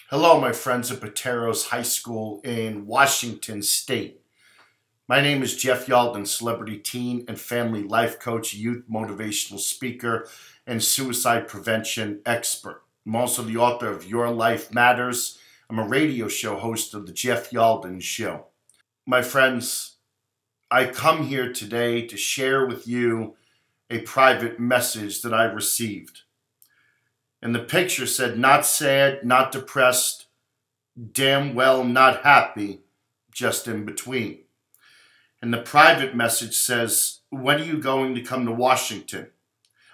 Hello, my friends at Pateros High School in Washington State. My name is Jeff Yalden, celebrity teen and family life coach, youth motivational speaker, and suicide prevention expert. I'm also the author of Your Life Matters. I'm a radio show host of the Jeff Yalden Show. My friends, I come here today to share with you a private message that I received. And the picture said, not sad, not depressed, damn well not happy, just in between. And the private message says, when are you going to come to Washington?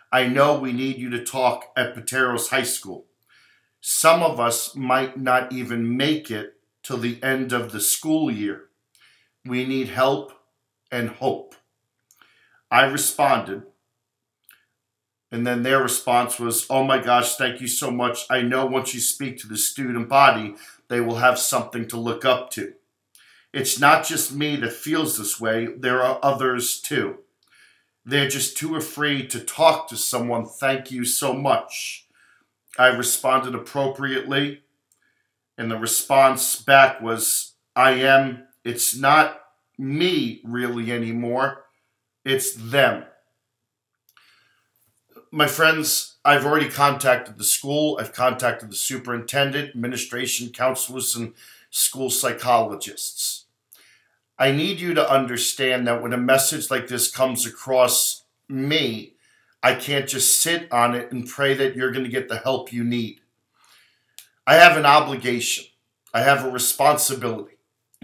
I know we need you to talk at Pateros High School. Some of us might not even make it till the end of the school year. We need help and hope. I responded, and then their response was, oh my gosh, thank you so much. I know once you speak to the student body, they will have something to look up to. It's not just me that feels this way. There are others too. They're just too afraid to talk to someone. Thank you so much. I responded appropriately, and the response back was, it's not me really anymore. It's them. My friends, I've already contacted the school. I've contacted the superintendent, administration, counselors, and school psychologists. I need you to understand that when a message like this comes across me, I can't just sit on it and pray that you're going to get the help you need. I have an obligation. I have a responsibility.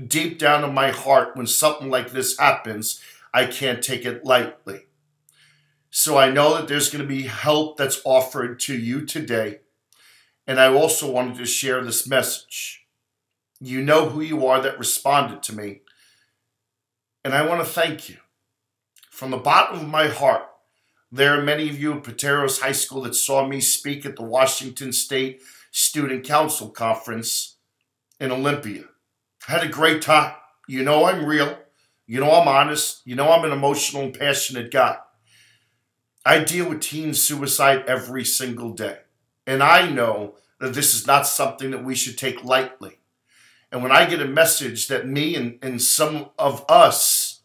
Deep down in my heart, when something like this happens, I can't take it lightly. So I know that there's going to be help that's offered to you today. And I also wanted to share this message. You know who you are that responded to me. And I want to thank you. From the bottom of my heart, there are many of you at Pateros High School that saw me speak at the Washington State Student Council Conference in Olympia. I had a great time. You know I'm real. You know I'm honest. You know I'm an emotional and passionate guy. I deal with teen suicide every single day. And I know that this is not something that we should take lightly. And when I get a message that me and some of us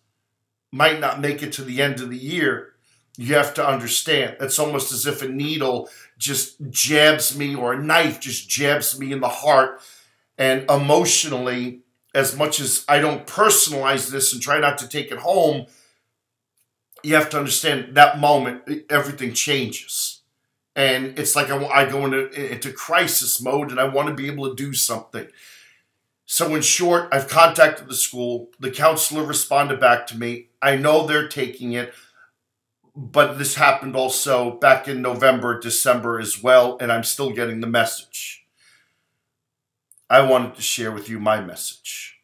might not make it to the end of the year, you have to understand. It's almost as if a needle just jabs me, or a knife just jabs me in the heart. And emotionally, as much as I don't personalize this and try not to take it home, you have to understand that moment, everything changes. And it's like I go into crisis mode, and I want to be able to do something. So in short, I've contacted the school. The counselor responded back to me. I know they're taking it, but this happened also back in November, December as well, and I'm still getting the message. I wanted to share with you my message.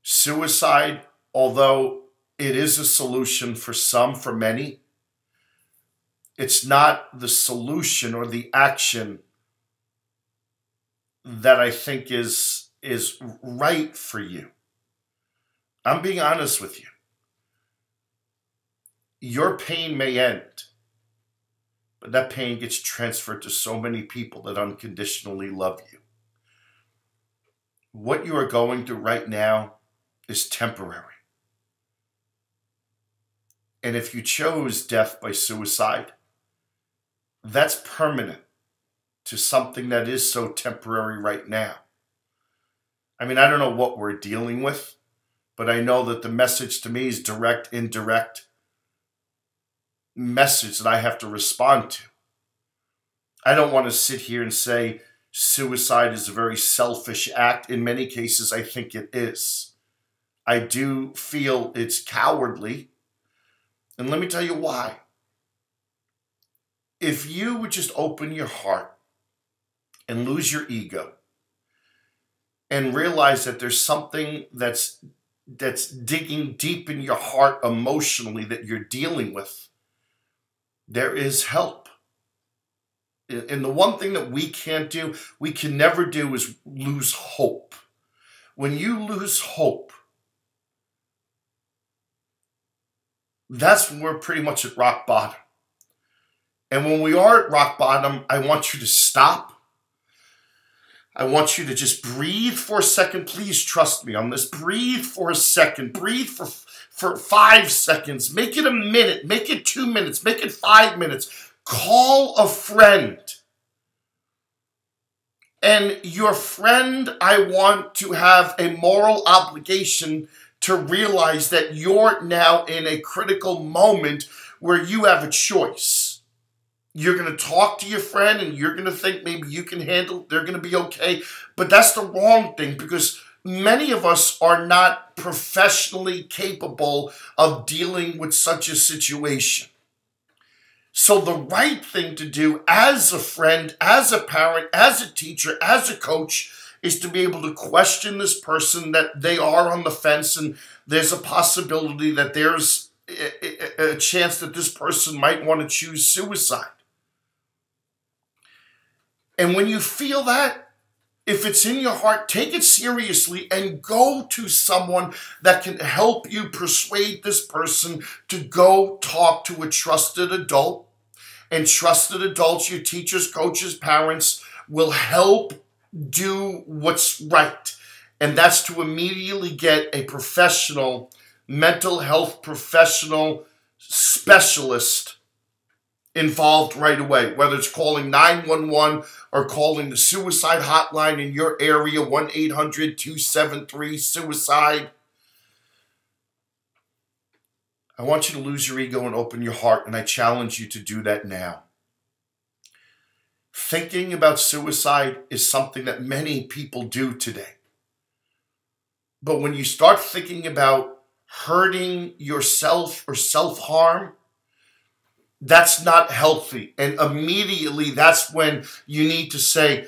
Suicide, although it is a solution for some, for many, it's not the solution or the action that I think is right for you. I'm being honest with you. Your pain may end, but that pain gets transferred to so many people that unconditionally love you. What you are going through right now is temporary. And if you chose death by suicide, that's permanent to something that is so temporary right now. I mean, I don't know what we're dealing with, but I know that the message to me is direct, indirect message that I have to respond to. I don't want to sit here and say suicide is a very selfish act. In many cases, I think it is. I do feel it's cowardly. And let me tell you why. If you would just open your heart and lose your ego and realize that there's something that's digging deep in your heart emotionally that you're dealing with, there is help. And the one thing that we can't do, we can never do, is lose hope. When you lose hope, that's when we're pretty much at rock bottom. And when we are at rock bottom, I want you to stop. I want you to just breathe for a second. Please trust me on this. Breathe for a second. Breathe for 5 seconds. Make it a minute. Make it 2 minutes. Make it 5 minutes. Call a friend. And your friend, I want to have a moral obligation to realize that you're now in a critical moment where you have a choice. You're going to talk to your friend and you're going to think maybe you can handle it, they're going to be okay. But that's the wrong thing, because many of us are not professionally capable of dealing with such a situation. So the right thing to do as a friend, as a parent, as a teacher, as a coach, is to be able to question this person that they are on the fence, and there's a possibility that there's a chance that this person might want to choose suicide. And when you feel that, if it's in your heart, take it seriously and go to someone that can help you persuade this person to go talk to a trusted adult. And trusted adults, your teachers, coaches, parents, will help do what's right. And that's to immediately get a professional, mental health professional specialist involved right away, whether it's calling 911 or calling the suicide hotline in your area, 1-800-273-SUICIDE. I want you to lose your ego and open your heart, and I challenge you to do that now. Thinking about suicide is something that many people do today. But when you start thinking about hurting yourself or self-harm, that's not healthy. And immediately that's when you need to say,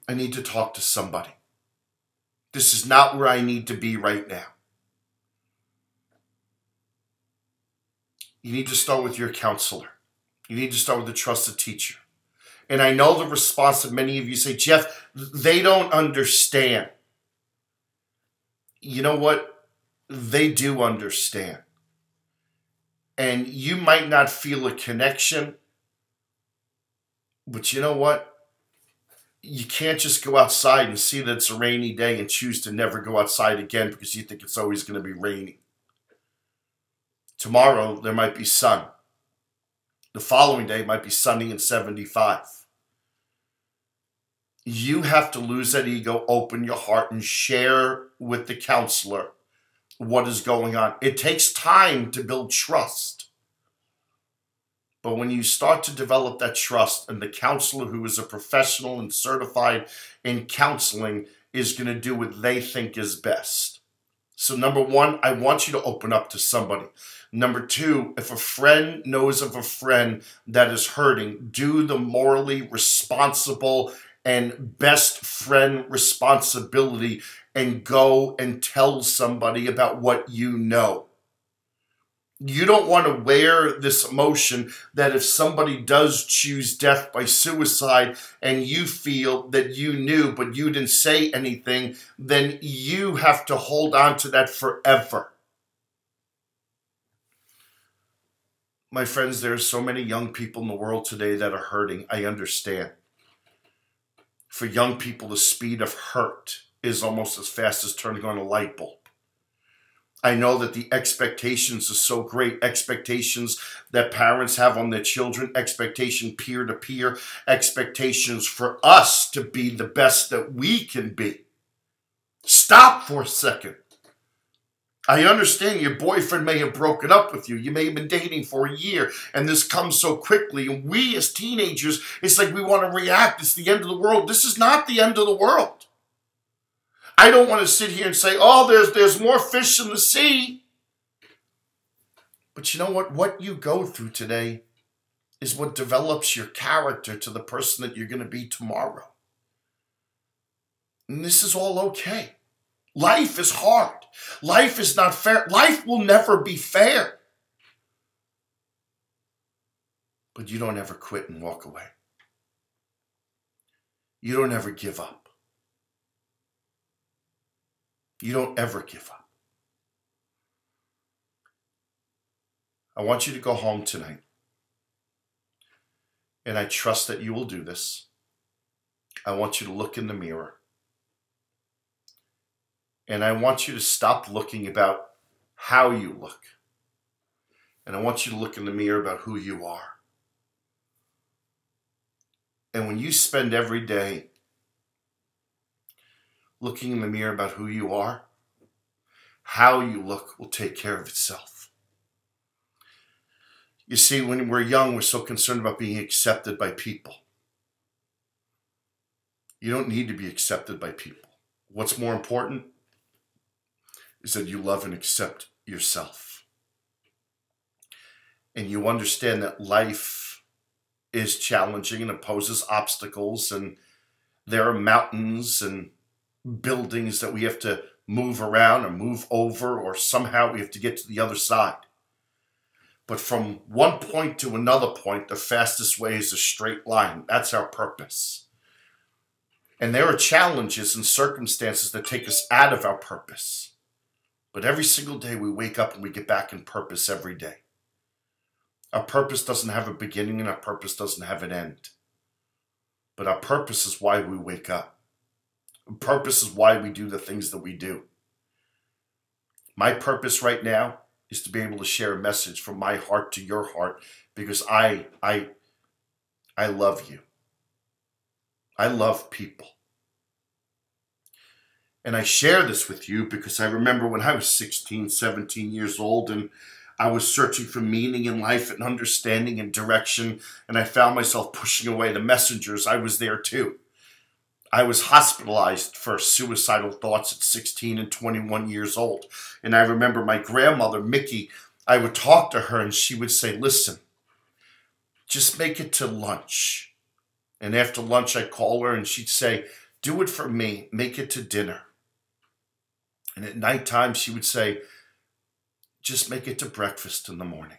I need to talk to somebody. This is not where I need to be right now. You need to start with your counselor. You need to start with a trusted teacher. And I know the response that many of you say, Jeff, they don't understand. You know what? They do understand. And you might not feel a connection, but you know what? You can't just go outside and see that it's a rainy day and choose to never go outside again because you think it's always going to be rainy. Tomorrow, there might be sun. The following day might be sunny and 75. You have to lose that ego, open your heart, and share with the counselor what is going on. It takes time to build trust. But when you start to develop that trust, and the counselor, who is a professional and certified in counseling, is going to do what they think is best. So number one, I want you to open up to somebody. Number two, if a friend knows of a friend that is hurting, do the morally responsible and best friend responsibility and go and tell somebody about what you know. You don't want to wear this emotion that if somebody does choose death by suicide and you feel that you knew but you didn't say anything, then you have to hold on to that forever. My friends, there are so many young people in the world today that are hurting. I understand. For young people, the speed of hurt is almost as fast as turning on a light bulb. I know that the expectations are so great, expectations that parents have on their children, expectation peer-to-peer, expectations for us to be the best that we can be. Stop for a second. I understand your boyfriend may have broken up with you. You may have been dating for a year, and this comes so quickly. And we as teenagers, it's like we want to react. It's the end of the world. This is not the end of the world. I don't want to sit here and say, oh, there's more fish in the sea. But you know what? What you go through today is what develops your character to the person that you're going to be tomorrow. And this is all okay. Life is hard. Life is not fair. Life will never be fair. But you don't ever quit and walk away. You don't ever give up. You don't ever give up. I want you to go home tonight. And I trust that you will do this. I want you to look in the mirror. And I want you to stop looking about how you look. And I want you to look in the mirror about who you are. And when you spend every day looking in the mirror about who you are, how you look will take care of itself. You see, when we're young, we're so concerned about being accepted by people. You don't need to be accepted by people. What's more important is that you love and accept yourself. And you understand that life is challenging and it poses obstacles, and there are mountains and buildings that we have to move around or move over, or somehow we have to get to the other side. But from one point to another point, the fastest way is a straight line. That's our purpose. And there are challenges and circumstances that take us out of our purpose. But every single day we wake up and we get back in purpose every day. Our purpose doesn't have a beginning and our purpose doesn't have an end. But our purpose is why we wake up. Purpose is why we do the things that we do. My purpose right now is to be able to share a message from my heart to your heart, because I love you. I love people. And I share this with you because I remember when I was 16, 17 years old, and I was searching for meaning in life and understanding and direction, and I found myself pushing away the messengers. I was there too. I was hospitalized for suicidal thoughts at 16 and 21 years old. And I remember my grandmother, Mickey, I would talk to her and she would say, listen, just make it to lunch. And after lunch, I'd call her and she'd say, do it for me, make it to dinner. And at nighttime, she would say, just make it to breakfast in the morning.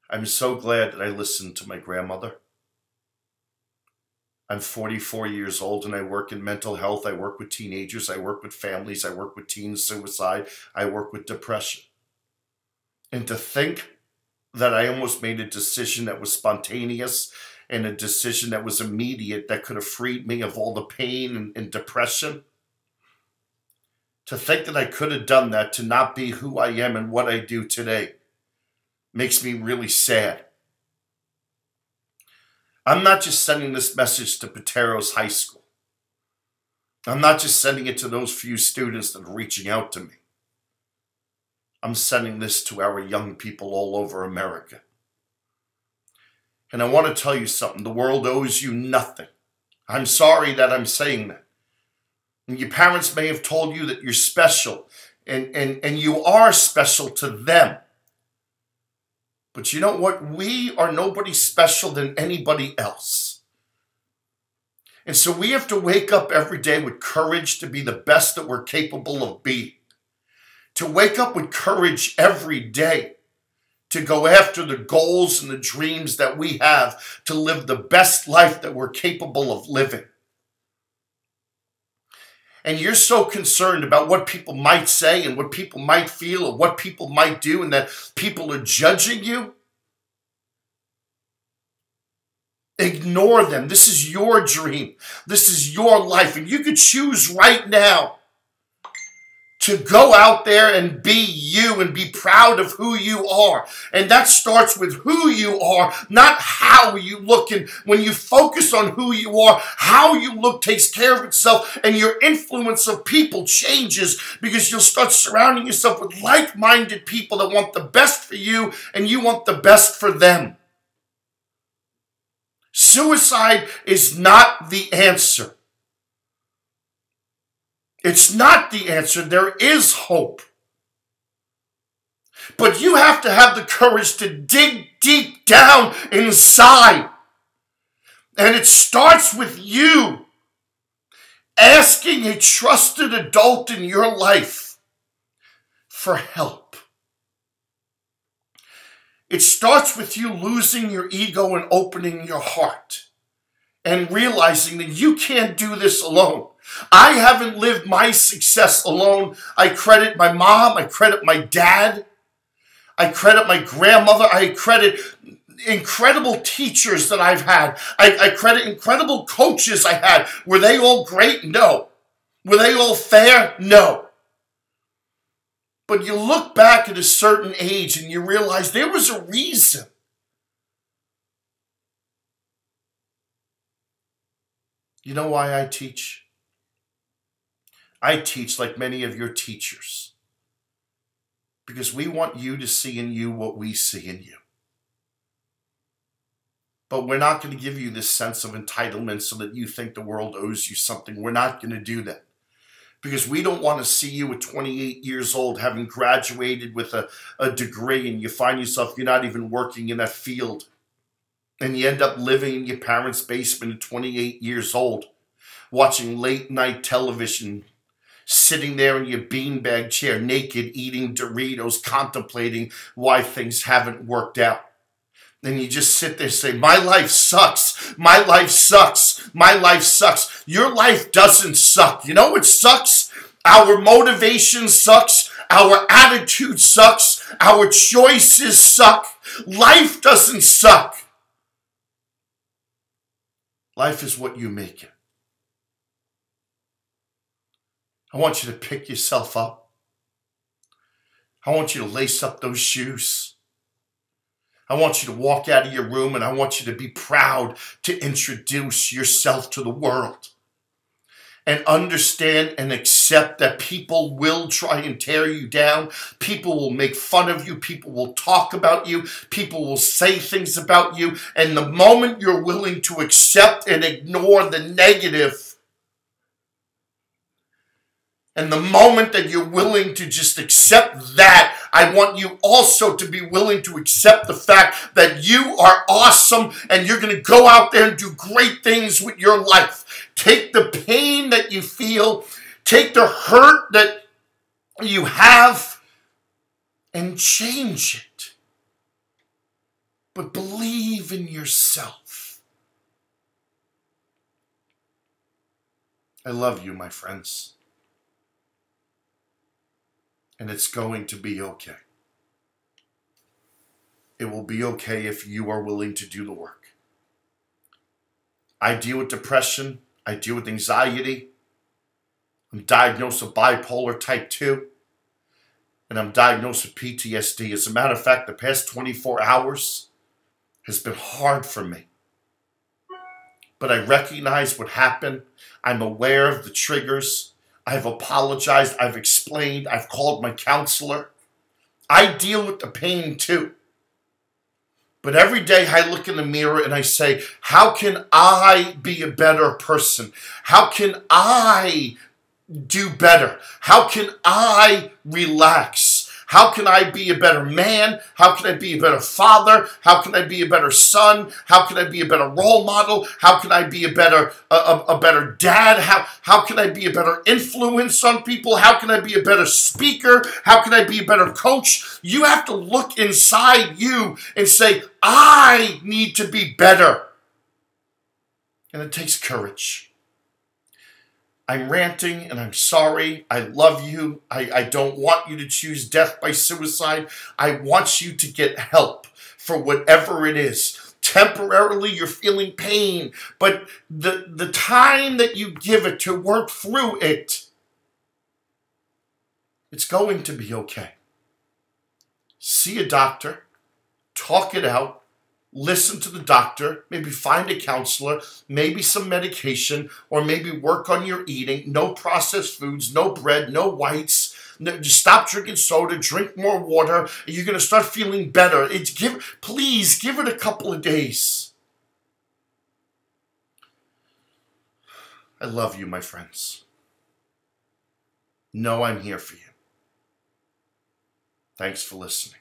I'm so glad that I listened to my grandmother. I'm 44 years old and I work in mental health. I work with teenagers. I work with families. I work with teen suicide. I work with depression. And to think that I almost made a decision that was spontaneous and a decision that was immediate that could have freed me of all the pain and depression. To think that I could have done that to not be who I am and what I do today makes me really sad. I'm not just sending this message to Pateros High School. I'm not just sending it to those few students that are reaching out to me. I'm sending this to our young people all over America. And I want to tell you something. The world owes you nothing. I'm sorry that I'm saying that. And your parents may have told you that you're special, and you are special to them. But you know what? We are nobody special than anybody else. And so we have to wake up every day with courage to be the best that we're capable of being. To wake up with courage every day to go after the goals and the dreams that we have, to live the best life that we're capable of living. And you're so concerned about what people might say and what people might feel or what people might do, and that people are judging you. Ignore them. This is your dream. This is your life. And you could choose right now to go out there and be you and be proud of who you are. And that starts with who you are, not how you look. And when you focus on who you are, how you look takes care of itself, and your influence of people changes because you'll start surrounding yourself with like-minded people that want the best for you and you want the best for them. Suicide is not the answer. It's not the answer. There is hope. But you have to have the courage to dig deep down inside. And it starts with you asking a trusted adult in your life for help. It starts with you losing your ego and opening your heart and realizing that you can't do this alone. I haven't lived my success alone. I credit my mom. I credit my dad. I credit my grandmother. I credit incredible teachers that I've had. I credit incredible coaches I had. Were they all great? No. Were they all fair? No. But you look back at a certain age and you realize there was a reason. You know why I teach? I teach like many of your teachers, because we want you to see in you what we see in you. But we're not going to give you this sense of entitlement so that you think the world owes you something. We're not going to do that. Because we don't want to see you at 28 years old having graduated with a degree and you find yourself, you're not even working in that field. And you end up living in your parents' basement at 28 years old, watching late night television, sitting there in your beanbag chair, naked, eating Doritos, contemplating why things haven't worked out. And you just sit there and say, my life sucks, my life sucks, my life sucks. Your life doesn't suck. You know what sucks? Our motivation sucks. Our attitude sucks. Our choices suck. Life doesn't suck. Life is what you make it. I want you to pick yourself up. I want you to lace up those shoes. I want you to walk out of your room and I want you to be proud to introduce yourself to the world. And understand and accept that people will try and tear you down. People will make fun of you. People will talk about you. People will say things about you. And the moment you're willing to accept and ignore the negative, and the moment that you're willing to just accept that, I want you also to be willing to accept the fact that you are awesome and you're going to go out there and do great things with your life. Take the pain that you feel, take the hurt that you have, and change it. But believe in yourself. I love you, my friends. And it's going to be okay. It will be okay if you are willing to do the work. I deal with depression. I deal with anxiety. I'm diagnosed with bipolar type 2. And I'm diagnosed with PTSD. As a matter of fact, the past 24 hours has been hard for me. But I recognize what happened. I'm aware of the triggers. I've apologized, I've explained, I've called my counselor. I deal with the pain too. But every day I look in the mirror and I say, how can I be a better person? How can I do better? How can I relax? How can I be a better man? How can I be a better father? How can I be a better son? How can I be a better role model? How can I be a better dad? How can I be a better influence on people? How can I be a better speaker? How can I be a better coach? You have to look inside you and say, I need to be better. And it takes courage. I'm ranting and I'm sorry. I love you. I don't want you to choose death by suicide. I want you to get help for whatever it is. Temporarily, you're feeling pain, but the time that you give it to work through it, it's going to be okay. See a doctor, talk it out. Listen to the doctor, maybe find a counselor, maybe some medication, or maybe work on your eating. No processed foods, no bread, no whites. No, just stop drinking soda, drink more water. You're going to start feeling better. Please give it a couple of days. I love you, my friends. Know I'm here for you. Thanks for listening.